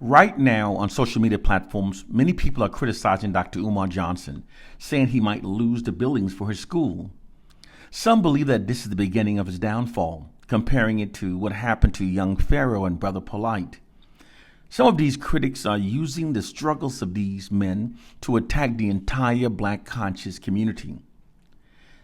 Right now, on social media platforms, many people are criticizing Dr. Umar Johnson, saying he might lose the buildings for his school. Some believe that this is the beginning of his downfall, comparing it to what happened to young Pharaoh and Brother Polite. Some of these critics are using the struggles of these men to attack the entire black conscious community.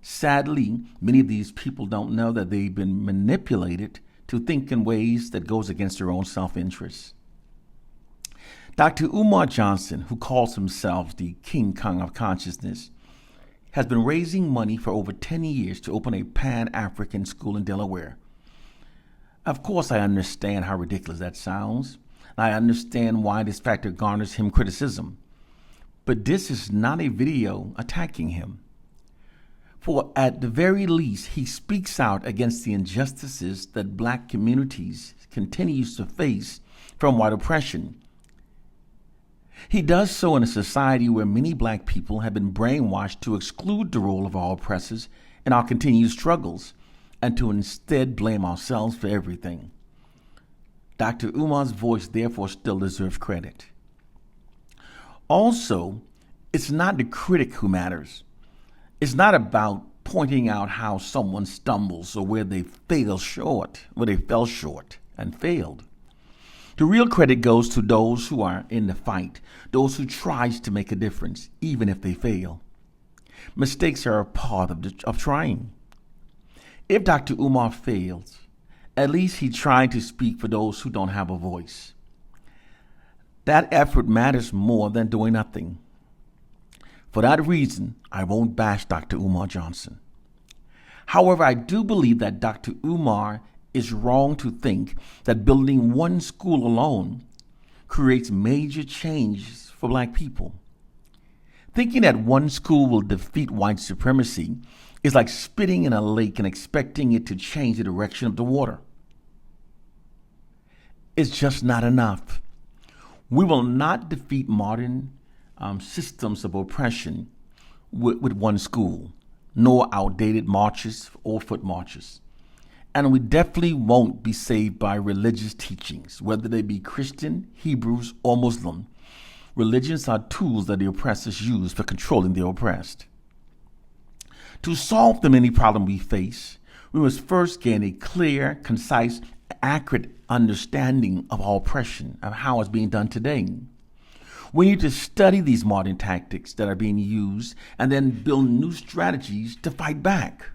Sadly, many of these people don't know that they've been manipulated to think in ways that goes against their own self-interest. Dr. Umar Johnson, who calls himself the King Kong of Consciousness, has been raising money for over 10 years to open a Pan-African school in Delaware. Of course, I understand how ridiculous that sounds. I understand why this factor garners him criticism. But this is not a video attacking him. For at the very least, he speaks out against the injustices that black communities continues to face from white oppression. He does so in a society where many black people have been brainwashed to exclude the role of our oppressors in our continued struggles and to instead blame ourselves for everything. Dr. Umar's voice therefore still deserves credit. Also, it's not the critic who matters. It's not about pointing out how someone stumbles or where they fell short and failed. The real credit goes to those who are in the fight, those who tries to make a difference, even if they fail. Mistakes are a part of trying. If Dr. Umar fails, at least he tried to speak for those who don't have a voice. That effort matters more than doing nothing. For that reason, I won't bash Dr. Umar Johnson. However, I do believe that Dr. Umar is wrong to think that building one school alone creates major changes for black people. Thinking that one school will defeat white supremacy is like spitting in a lake and expecting it to change the direction of the water. It's just not enough. We will not defeat modern systems of oppression with one school, nor outdated marches or foot marches. And we definitely won't be saved by religious teachings, whether they be Christian, Hebrews, or Muslim. Religions are tools that the oppressors use for controlling the oppressed. To solve the many problems we face, we must first gain a clear, concise, accurate understanding of our oppression, of how it's being done today. We need to study these modern tactics that are being used and then build new strategies to fight back.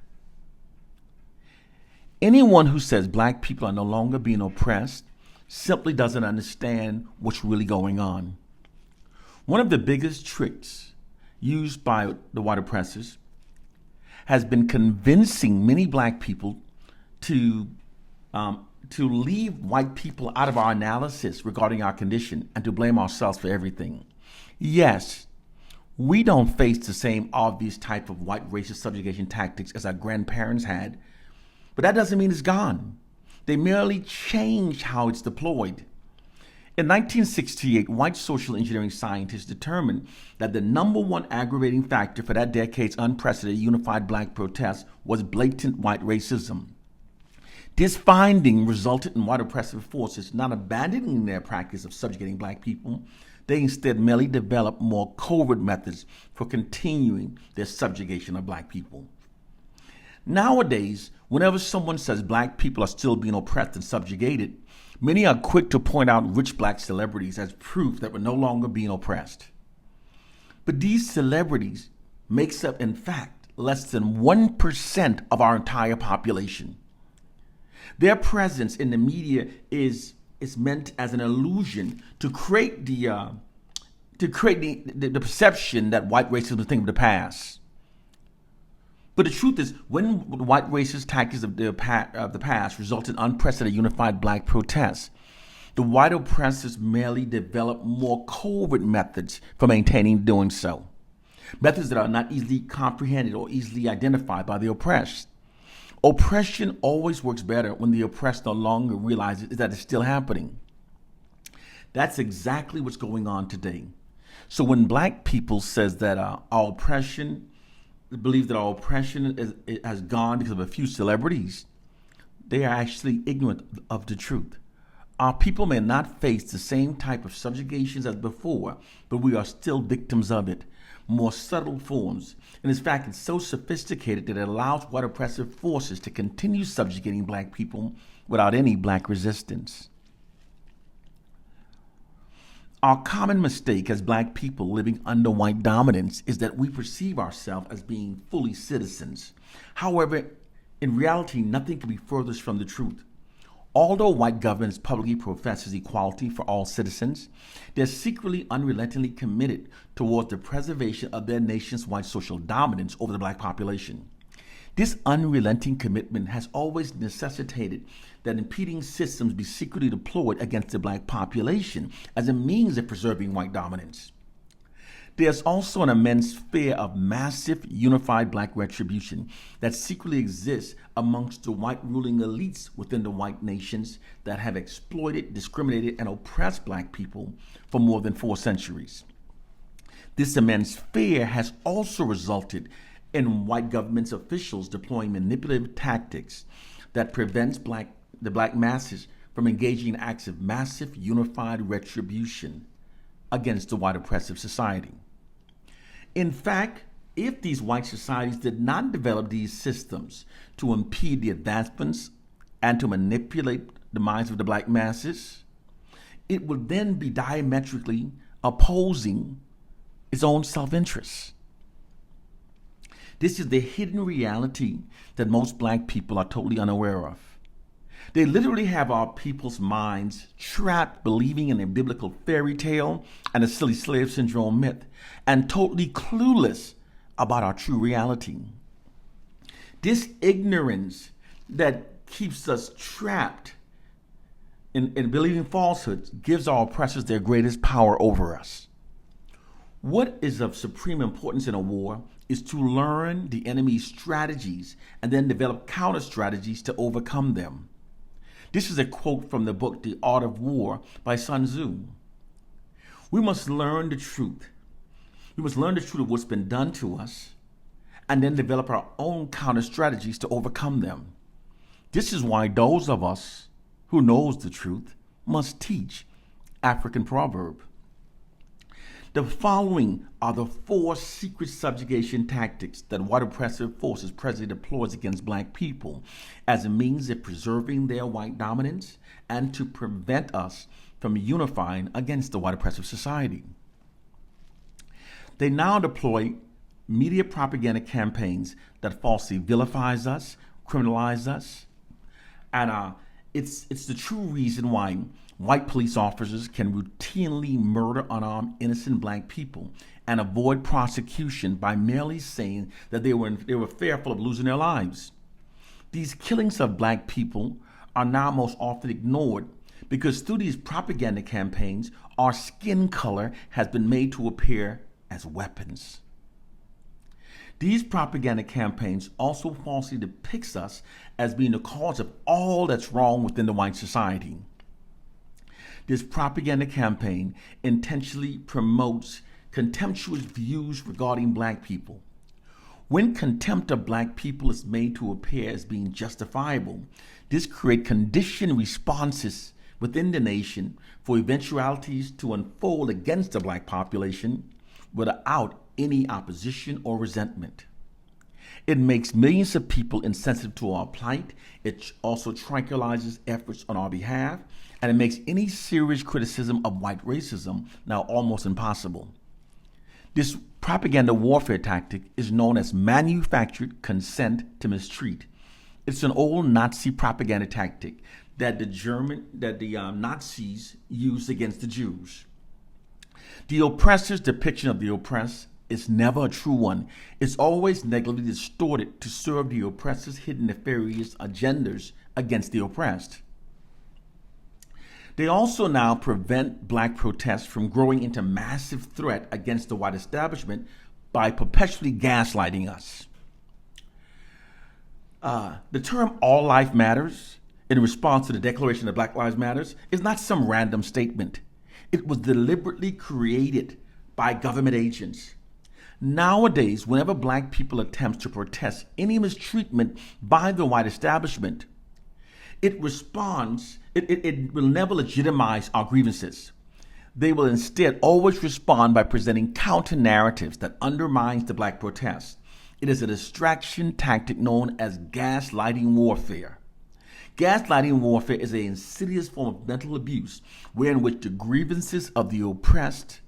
Anyone who says black people are no longer being oppressed simply doesn't understand what's really going on. One of the biggest tricks used by the white oppressors has been convincing many black people to leave white people out of our analysis regarding our condition and to blame ourselves for everything. Yes, we don't face the same obvious type of white racist subjugation tactics as our grandparents had, but that doesn't mean it's gone. They merely changed how it's deployed. In 1968, white social engineering scientists determined that the number one aggravating factor for that decade's unprecedented unified black protest was blatant white racism. This finding resulted in white oppressive forces not abandoning their practice of subjugating black people. They instead merely developed more covert methods for continuing their subjugation of black people. Nowadays, whenever someone says black people are still being oppressed and subjugated, many are quick to point out rich black celebrities as proof that we're no longer being oppressed. But these celebrities makes up, in fact, less than 1% of our entire population. Their presence in the media is meant as an illusion to create the perception that white racism is a thing of the past. But the truth is, when white racist tactics of the past resulted in unprecedented unified black protests, the white oppressors merely developed more covert methods for maintaining doing so. Methods that are not easily comprehended or easily identified by the oppressed. Oppression always works better when the oppressed no longer realizes that it's still happening. That's exactly what's going on today. So when black people says that believe that our oppression has gone because of a few celebrities, they are actually ignorant of the truth. Our people may not face the same type of subjugations as before, but we are still victims of it. More subtle forms. And in fact, it's so sophisticated that it allows white oppressive forces to continue subjugating black people without any black resistance. Our common mistake as black people living under white dominance is that we perceive ourselves as being fully citizens. However, in reality, nothing can be furthest from the truth. Although white governments publicly professes equality for all citizens, they're secretly unrelentingly committed towards the preservation of their nation's white social dominance over the black population. This unrelenting commitment has always necessitated that impeding systems be secretly deployed against the black population as a means of preserving white dominance. There's also an immense fear of massive unified black retribution that secretly exists amongst the white ruling elites within the white nations that have exploited, discriminated, and oppressed black people for more than 4 centuries. This immense fear has also resulted in white government's officials deploying manipulative tactics that prevents the black masses from engaging in acts of massive unified retribution against the white oppressive society. In fact, if these white societies did not develop these systems to impede the advancements and to manipulate the minds of the black masses, it would then be diametrically opposing its own self-interest. This is the hidden reality that most black people are totally unaware of. They literally have our people's minds trapped believing in a biblical fairy tale and a silly slave syndrome myth, and totally clueless about our true reality. This ignorance that keeps us trapped in believing falsehoods gives our oppressors their greatest power over us. What is of supreme importance in a war is to learn the enemy's strategies and then develop counter strategies to overcome them. This is a quote from the book The Art of War by Sun Tzu. We must learn the truth. We must learn the truth of what's been done to us and then develop our own counter strategies to overcome them. This is why those of us who knows the truth must teach African proverb. The following are the 4 secret subjugation tactics that white oppressive forces presently deploys against black people as a means of preserving their white dominance and to prevent us from unifying against the white oppressive society. They now deploy media propaganda campaigns that falsely vilifies us, criminalize us, and it's the true reason why white police officers can routinely murder unarmed innocent black people and avoid prosecution by merely saying that they were fearful of losing their lives. These killings of black people are now most often ignored because through these propaganda campaigns, our skin color has been made to appear as weapons. These propaganda campaigns also falsely depicts us as being the cause of all that's wrong within the white society. This propaganda campaign intentionally promotes contemptuous views regarding black people. When contempt of black people is made to appear as being justifiable, this creates conditioned responses within the nation for eventualities to unfold against the black population without any opposition or resentment. It makes millions of people insensitive to our plight. It also tranquilizes efforts on our behalf, and it makes any serious criticism of white racism now almost impossible. This propaganda warfare tactic is known as manufactured consent to mistreat. It's an old Nazi propaganda tactic that the Nazis used against the Jews. The oppressor's depiction of the oppressed is never a true one. It's always negatively distorted to serve the oppressor's hidden nefarious agendas against the oppressed. They also now prevent black protests from growing into massive threat against the white establishment by perpetually gaslighting us. The term all life matters in response to the Declaration of Black Lives Matters is not some random statement. It was deliberately created by government agents. Nowadays, whenever black people attempt to protest any mistreatment by the white establishment, it responds It will never legitimize our grievances. They will instead always respond by presenting counter narratives that undermines the black protest. It is a distraction tactic known as gaslighting warfare. Gaslighting warfare is an insidious form of mental abuse wherein which the grievances of the oppressed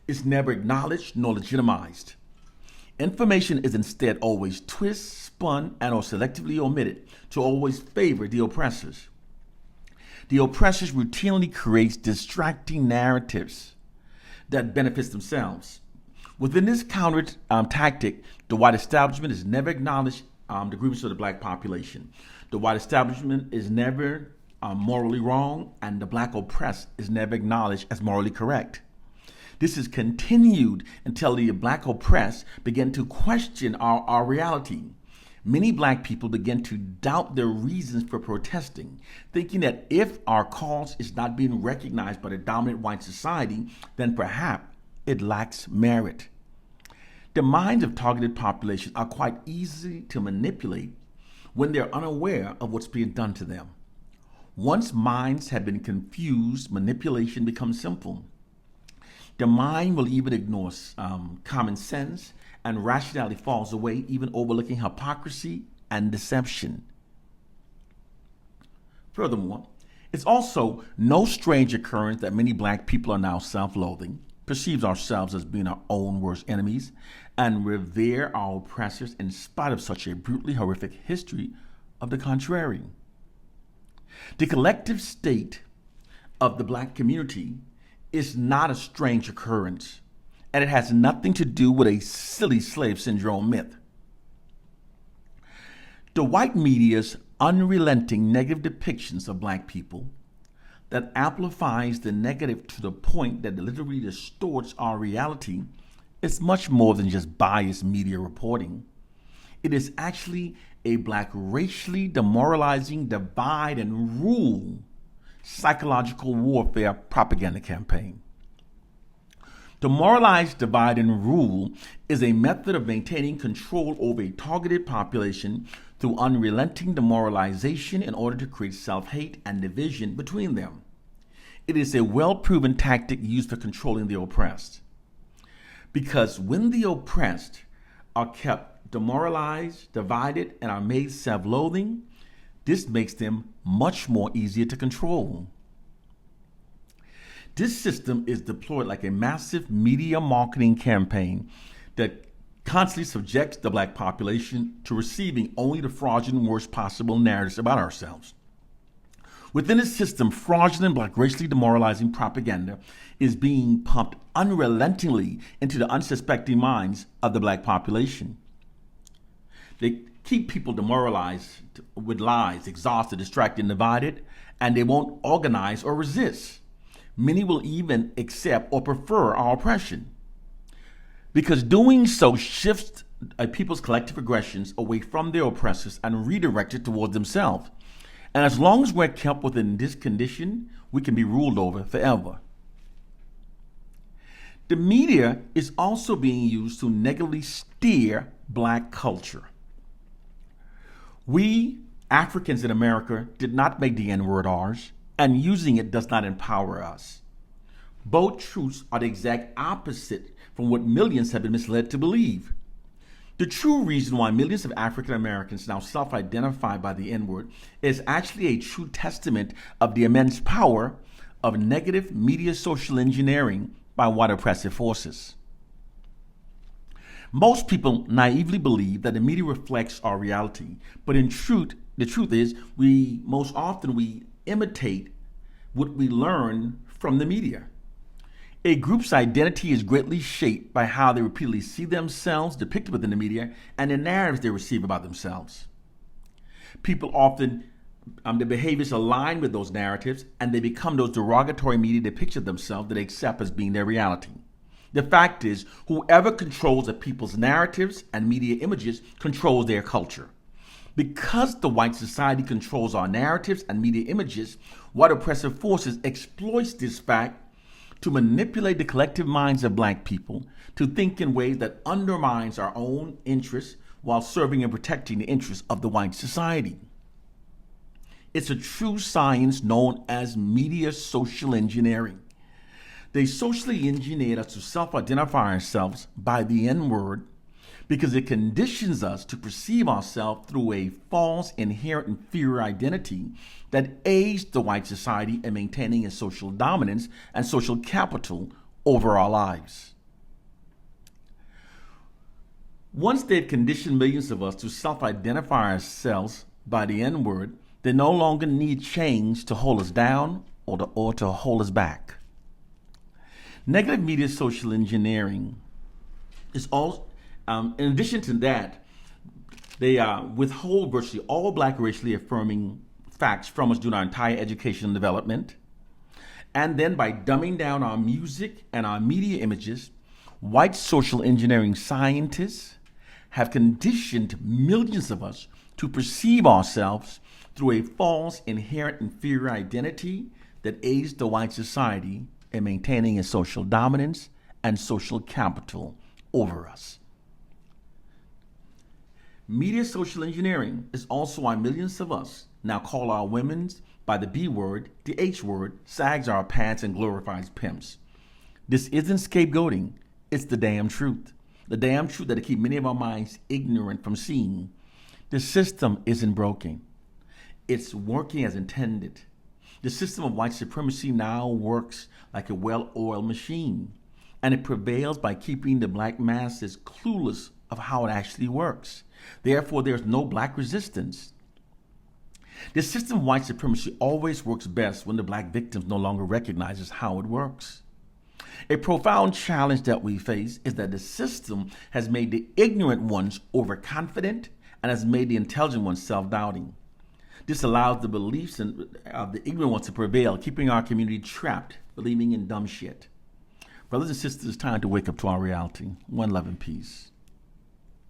is never acknowledged nor legitimized. Information is instead always twisted, spun, and or selectively omitted to always favor the oppressors. The oppressors routinely create distracting narratives that benefits themselves. Within this counter tactic, the white establishment is never acknowledged the grievances of the black population. The white establishment is never morally wrong, and the black oppressed is never acknowledged as morally correct. This is continued until the black oppressed begin to question our reality. Many black people begin to doubt their reasons for protesting, thinking that if our cause is not being recognized by the dominant white society, then perhaps it lacks merit. The minds of targeted populations are quite easy to manipulate when they're unaware of what's being done to them. Once minds have been confused, manipulation becomes simple. The mind will even ignore common sense, and rationality falls away, even overlooking hypocrisy and deception. Furthermore, it's also no strange occurrence that many black people are now self-loathing, perceives ourselves as being our own worst enemies, and revere our oppressors in spite of such a brutally horrific history of the contrary. The collective state of the black community is not a strange occurrence, and it has nothing to do with a silly slave syndrome myth. The white media's unrelenting negative depictions of black people that amplifies the negative to the point that it literally distorts our reality is much more than just biased media reporting. It is actually a black racially demoralizing divide and rule psychological warfare propaganda campaign. Demoralized divide and rule is a method of maintaining control over a targeted population through unrelenting demoralization in order to create self-hate and division between them. It is a well-proven tactic used for controlling the oppressed. Because when the oppressed are kept demoralized, divided, and are made self-loathing, this makes them much more easier to control. This system is deployed like a massive media marketing campaign that constantly subjects the black population to receiving only the fraudulent worst possible narratives about ourselves. Within this system, fraudulent black racially demoralizing propaganda is being pumped unrelentingly into the unsuspecting minds of the black population. They keep people demoralized with lies, exhausted, distracted, and divided, and they won't organize or resist. Many will even accept or prefer our oppression, because doing so shifts people's collective aggressions away from their oppressors and redirected towards themselves. And as long as we're kept within this condition, we can be ruled over forever. The media is also being used to negatively steer black culture. We, Africans in America, did not make the N-word ours, and using it does not empower us. Both truths are the exact opposite from what millions have been misled to believe. The true reason why millions of African Americans now self-identify by the N-word is actually a true testament of the immense power of negative media social engineering by white oppressive forces. Most people naively believe that the media reflects our reality, but in truth, the truth is we imitate what we learn from the media. A group's identity is greatly shaped by how they repeatedly see themselves depicted within the media and the narratives they receive about themselves. People often, their behaviors align with those narratives, and they become those derogatory media depictions of themselves that they accept as being their reality. The fact is, whoever controls a people's narratives and media images controls their culture. Because the white society controls our narratives and media images, white oppressive forces exploit this fact to manipulate the collective minds of black people to think in ways that undermines our own interests while serving and protecting the interests of the white society. It's a true science known as media social engineering. They socially engineered us to self-identify ourselves by the N-word because it conditions us to perceive ourselves through a false, inherent, inferior identity that aids the white society in maintaining its social dominance and social capital over our lives. Once they've conditioned millions of us to self-identify ourselves by the N-word, they no longer need change to hold us down or to hold us back. Negative media social engineering is also, in addition to that, they withhold virtually all black racially affirming facts from us during our entire education and development. And then by dumbing down our music and our media images, white social engineering scientists have conditioned millions of us to perceive ourselves through a false, inherent, inferior identity that aids the white society in maintaining its social dominance and social capital over us. Media social engineering is also why millions of us now call our women's by the B word, the H word, sags our pants, and glorifies pimps. This isn't scapegoating, it's the damn truth. The damn truth that'll keep many of our minds ignorant from seeing. The system isn't broken. It's working as intended. The system of white supremacy now works like a well-oiled machine, and it prevails by keeping the black masses clueless of how it actually works. Therefore, there's no black resistance. The system of white supremacy always works best when the black victims no longer recognizes how it works. A profound challenge that we face is that the system has made the ignorant ones overconfident and has made the intelligent ones self-doubting. This allows the beliefs of the ignorant ones to prevail, keeping our community trapped, believing in dumb shit. Brothers and sisters, it's time to wake up to our reality. One love and peace.